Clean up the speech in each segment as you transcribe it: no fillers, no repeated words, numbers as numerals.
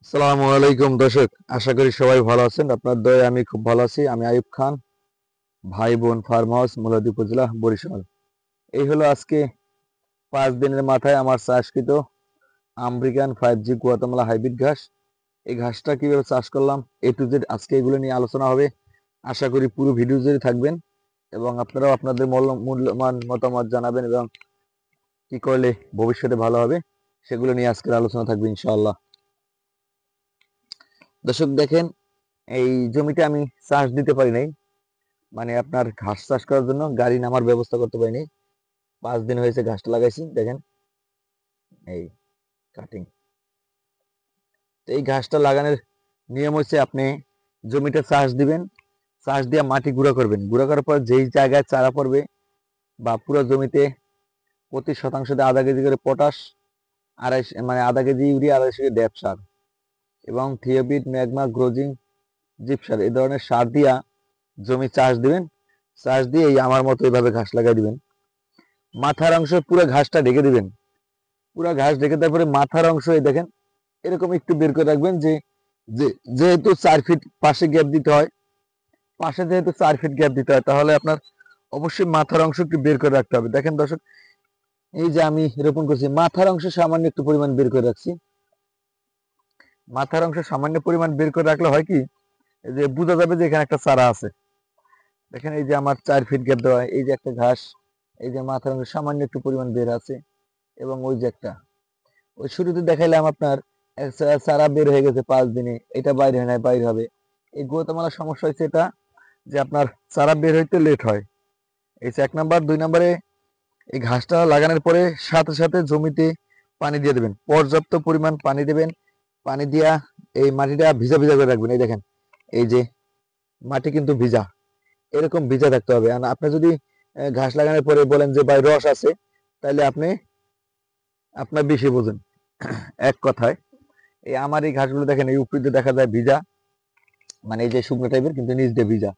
আসসালামু আলাইকুম দর্শক, আশা করি সবাই ভালো আছেন। আপনার দয়ে আমি খুব ভালো আছি। আমি আইয়ুব খান, ভাই বোন ফার্ম হাউস, মুলাদি উপজেলা, বরিশাল। এই হলো আজকে 5 দিনের মাথায় আমার চাষকৃত আমেরিকান 5G গুয়াতেমালা হাইব্রিড ঘাস। এই ঘাসটা কিভাবে চাষ করলাম এ টু জেড আজকে এগুলো নিয়ে আলোচনা হবে। আশা করি পুরো ভিডিও জুড়ে থাকবেন এবং আপনারাও আপনাদের মূল্যবান মতামত জানাবেন এবং কি করলে ভবিষ্যতে ভালো হবে সেগুলো নিয়ে আজকের আলোচনা থাকবে ইনশাআল্লাহ। দর্শক দেখেন, এই জমিতে আমি চাষ দিতে পারি নাই, মানে আপনার ঘাস চাষ করার জন্য গাড়ি নামার ব্যবস্থা করতে পারিনি। 5 দিন হয়েছে ঘাসটা লাগাইছি, দেখেন এই কাটিং। তো এই ঘাসটা লাগানোর নিয়ম হচ্ছে আপনি জমিটা চাষ দিবেন, চাষ দিয়ে মাটি গুঁড়া করবেন। গুঁড়া করার পর যেই জায়গায় চারা পড়বে বা পুরো জমিতে প্রতি শতাংশতে আধা কেজি করে পটাশ, মানে আধা কেজি ইউরিয়া, 250 কেজি ড্যাপ সার এবং থিওবিট, ম্যাগমা, গ্রোজিং, জিপ সার এই ধরনের সার দিয়া জমি চাষ দিবেন। চাষ দিয়ে এই আমার মতো এইভাবে ঘাস লাগাই দিবেন। মাথার অংশ পুরো ঘাসটা ঢেকে দিবেন। পুরো ঘাস ঢেকে তারপরে মাথার অংশ এই দেখেন এরকম একটু বের করে রাখবেন, যেহেতু 4 ফিট পাশে গ্যাপ দিতে হয়, পাশে যেহেতু 4 ফিট গ্যাপ দিতে হয়, তাহলে আপনার অবশ্যই মাথার অংশ একটু বের করে রাখতে হবে। দেখেন দর্শক, এই যে আমি রোপণ করছি, মাথার অংশ সামান্য একটু পরিমাণ বের করে রাখছি। মাথার অংশ সামান্য পরিমাণ বের করে রাখলে হয় কি, এই যে বোঝা যাবে যে এখানে একটা চারা আছে। দেখেন এই যে আমার 4 ফিট গ্যাপ দেওয়া, এই যে একটা ঘাস, এই যে মাথার অংশ সামান্য একটু পরিমাণ বের আছে এবং ওই যে একটা, ওই শুরুতে দেখাইলাম আপনার চারা বের হয়ে গেছে 5 দিনে, এটা বাইরে হয় না, বাইরে হবে। এই গুয়াতেমালার সমস্যা হচ্ছে এটা যে আপনার চারা বের হইতে লেট হয়। এই 1 নাম্বার। 2 নাম্বারে এই ঘাসটা লাগানোর পরে সাথে সাথে জমিতে পানি দিয়ে দেবেন, পর্যাপ্ত পরিমাণ পানি দেবেন। পানি দিয়া এই মাটিটা ভিজা ভিজা করে রাখবেন। এই দেখেন এই যে মাটি কিন্তু ভিজা, এরকম ভিজা থাকতে হবে। আর আপনি যদি ঘাস লাগানোর পরে বলেন যে ভাই রস আছে, তাহলে আপনি আপনার বেশি বোঝেন। এক কথায় এই আমার এই ঘাসগুলো দেখেন, এই উপরে দেখা যায় ভিজা, মানে এই যে শুকনো টাইপের, কিন্তু নিচ দিয়ে ভিজা,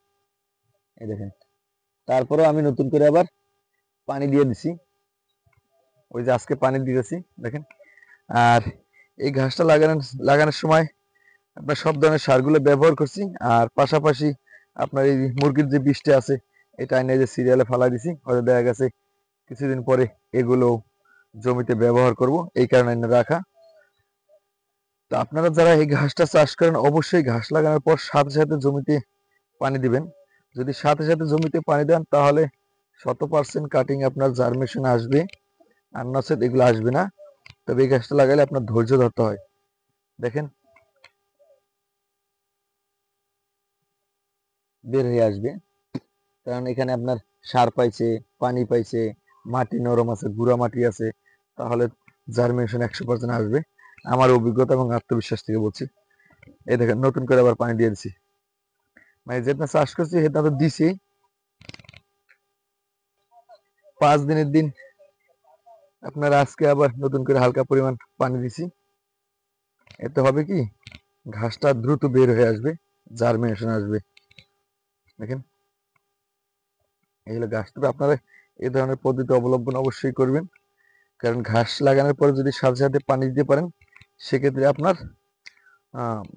এই দেখেন। তারপরেও আমি নতুন করে আবার পানি দিয়ে দিছি, ওই যে আজকে পানি দিয়েছি দেখেন। আর এই ঘাসটা লাগানোর সময় আপনার সব ধরনের সারগুলো ব্যবহার করছি। আর পাশাপাশি আপনার এই মুরগির যে বীজটা আছে, এটা এনে যে সিরিয়ালে ফালাই দিছি, হয়তো দেখা গেছে কিছুদিন পরে এগুলো জমিতে ব্যবহার করব, এই কারণে এনে রাখা। তো আপনারা যারা এই ঘাসটা চাষ করেন, অবশ্যই ঘাস লাগানোর পর সাথে সাথে জমিতে পানি দিবেন। যদি সাথে সাথে জমিতে পানি দেন, তাহলে 100% কাটিং আপনার জার্মেশন আসবে, আর নচেত এগুলো আসবে না। তবে এই ঘাসটা লাগালে আপনার ধৈর্য ধরতে হয়। দেখেন বের হয়ে আসবে, কারণ এখানে আপনার সার পাইছে, পানি পাইছে, মাটি নরম আছে, গুঁড়া মাটি আছে, তাহলে জার্মিনেশন 100% আসবে। আমার অভিজ্ঞতা এবং আত্মবিশ্বাস থেকে বলছি। এই দেখেন নতুন করে আবার পানি দিয়ে দিচ্ছি, মানে যেটা চাষ করছি সেটা তো দিছি। 5 দিনের দিন আপনার আজকে আবার নতুন করে হালকা পরিমাণ পানি দিছি। এতে হবে কি, ঘাসটা দ্রুত বের হয়ে আসবে, জার্মিনেশন আসবে। দেখেন এই হলো গাছ। তবে আপনারা এই ধরনের পদ্ধতি অবলম্বন অবশ্যই করবেন, কারণ ঘাস লাগানোর পরে যদি সাথে সাথে পানি দিতে পারেন, সেক্ষেত্রে আপনার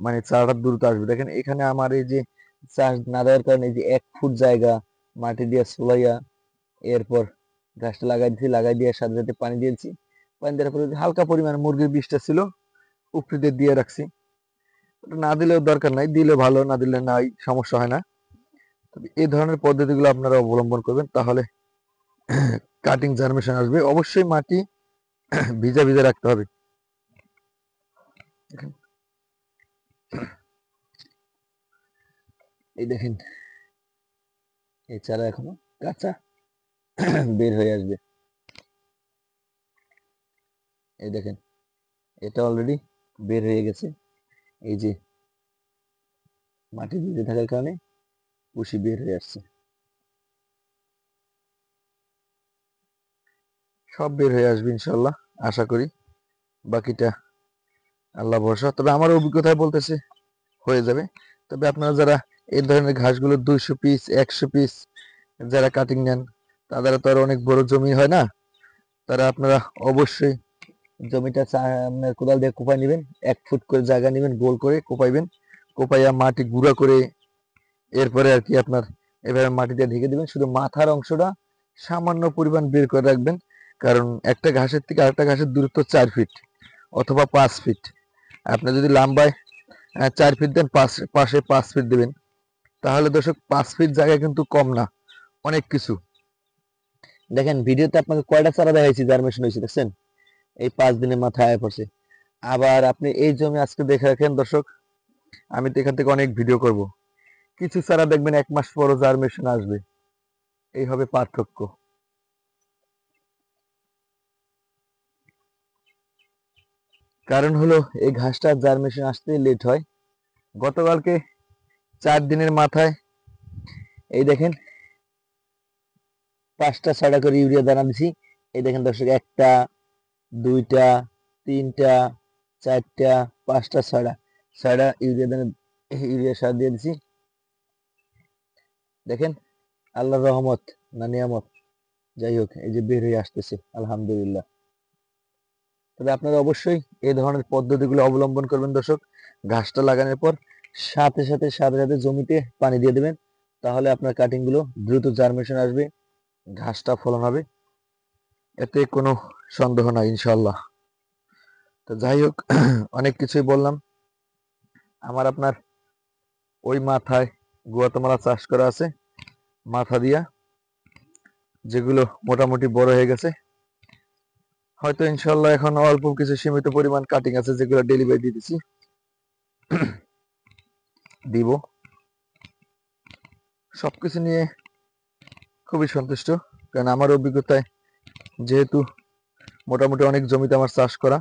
মানে চারাটা দ্রুত আসবে। দেখেন এখানে আমার এই যে চাষ না দেওয়ার কারণে এই যে 1 ফুট জায়গা মাটি দিয়ে সোলাইয়া, এরপর ঘাসটা লাগাই দিয়ে সাথে সাথে পানি দিয়েছি। পানি দেওয়ার পরে হালকা পরিমাণ মুরগির বিষটা ছিল, উপরে দিয়ে রাখছি। ওটা না দিলেও দরকার নাই, দিলে ভালো, না দিলে নাই, সমস্যা হয় না। তবে এই ধরনের পদ্ধতিগুলো আপনারা অবলম্বন করবেন, তাহলে কাটিং জার্মেশন আসবে। অবশ্যই মাটি ভিজা ভিজা রাখতে হবে। এই দেখেন এই চারা এখনো কাঁচা, বের হয়ে আসবে। এই দেখেন এটা অলরেডি বের হয়ে গেছে। এই যে মাটি ভিজে থাকার কারণে কুশি বের হয়ে আসছে, সব বের হয়ে আসবে ইনশাল্লাহ, আশা করি। বাকিটা আল্লাহ ভরসা। তবে আমার অভিজ্ঞতায় বলতেছে হয়ে যাবে। তবে আপনারা যারা এই ধরনের ঘাসগুলো 200 পিস 100 পিস যারা কাটিং নেন, তাদের তো আর অনেক বড় জমি হয় না, তারা আপনারা অবশ্যই জমিটা আপনার কোদাল দিয়ে কোপাই নেবেন, 1 ফুট করে জায়গা নেবেন, গোল করে কোপাইবেন, কোপাইয়া মাটি গুঁড়া করে এরপরে আর কি আপনার এভাবে মাটি দিয়ে ঢেকে দিবেন। শুধু মাথার অংশটা সামান্য পরিমাণ বের করে রাখবেন, কারণ একটা ঘাসের থেকে আরেকটা ঘাসের দূরত্ব 4 ফিট অথবা 5 ফিট। আপনি যদি লম্বায় 4 ফিট দেন, পাশে 5 ফিট দেবেন, তাহলে দর্শক 5 ফিট জায়গা কিন্তু কম না, অনেক কিছু। দেখেন ভিডিওতে আপনাকে কয়টা চারা দেখাইছি জার্মিনেশন হয়েছে, দেখছেন? এই 5 দিনের মাথায় আয় পড়ছে। আবার আপনি এই জমি আজকে দেখে রাখেন দর্শক, আমি তো এখান থেকে অনেক ভিডিও করব, কিছু চারা দেখবেন 1 মাস পরও জার্মিনেশন আসবে। এই হবে পার্থক্য। কারণ হলো এই ঘাসটা জার্মিনেশন আসতে লেট হয়। গতকালকে 4 দিনের মাথায় এই দেখেন 5টা 6টা করে ইউরিয়া দানা দিছি। এই দেখেন দর্শক, 1টা 2টা 3টা 4টা 5টা 6টা ইউরিয়া দানা, ইউরিয়া সার দিয়ে দিছি। দেখেন আল্লাহর রহমত না নিয়ামত, যাই হোক এই যে বের হয়ে আসতেছে আলহামদুলিল্লাহ। তবে আপনারা অবশ্যই এই ধরনের পদ্ধতিগুলো অবলম্বন করবেন দর্শক। ঘাসটা লাগানোর পর সাথে সাথে জমিতে পানি দিয়ে দেবেন, তাহলে আপনার কাটিং গুলো দ্রুত জার্মিনেশন আসবে, ঘাসটা ফলন হবে, এতে কোনো সন্দেহ নাই ইনশাল্লাহ। তো যাই হোক অনেক কিছুই বললাম। আমার আপনার ওই মাথায় গুয়াতেমালা চাষ করা আছে, মাথা দিয়া, যেগুলো মোটামুটি বড় হয়ে গেছে। হয়তো ইনশাল্লাহ এখন অল্প কিছু সীমিত পরিমাণ কাটিং আছে, যেগুলো ডেলিভারি দিয়ে দিছি, দিব। সবকিছু নিয়ে খুবই সন্তুষ্ট, কারণ আমার অভিজ্ঞতায় যেহেতু মোটামুটি অনেক জমিতে আমার চাষ করা,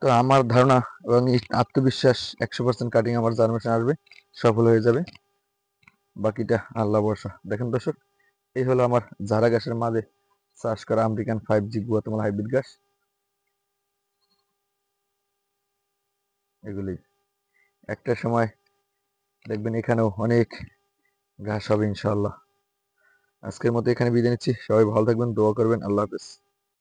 তো আমার ধারণা এবং আত্মবিশ্বাস 100% কাটিং আমার জার্মিনেশন আসবে, সফল হয়ে যাবে, বাকিটা আল্লাহ ভরসা। দেখেন দর্শক, এই হলো আমার ঝাড়া গাছের মাঝে চাষ করা আমেরিকান 5G গুয়াতেমালা হাইব্রিড ঘাস। এগুলি একটা সময় দেখবেন এখানেও অনেক ঘাস হবে ইনশাআল্লাহ। আজকের মতো এখানে বিদায় নিচ্ছি, সবাই ভালো থাকবেন, দোয়া করবেন, আল্লাহ হাফেজ।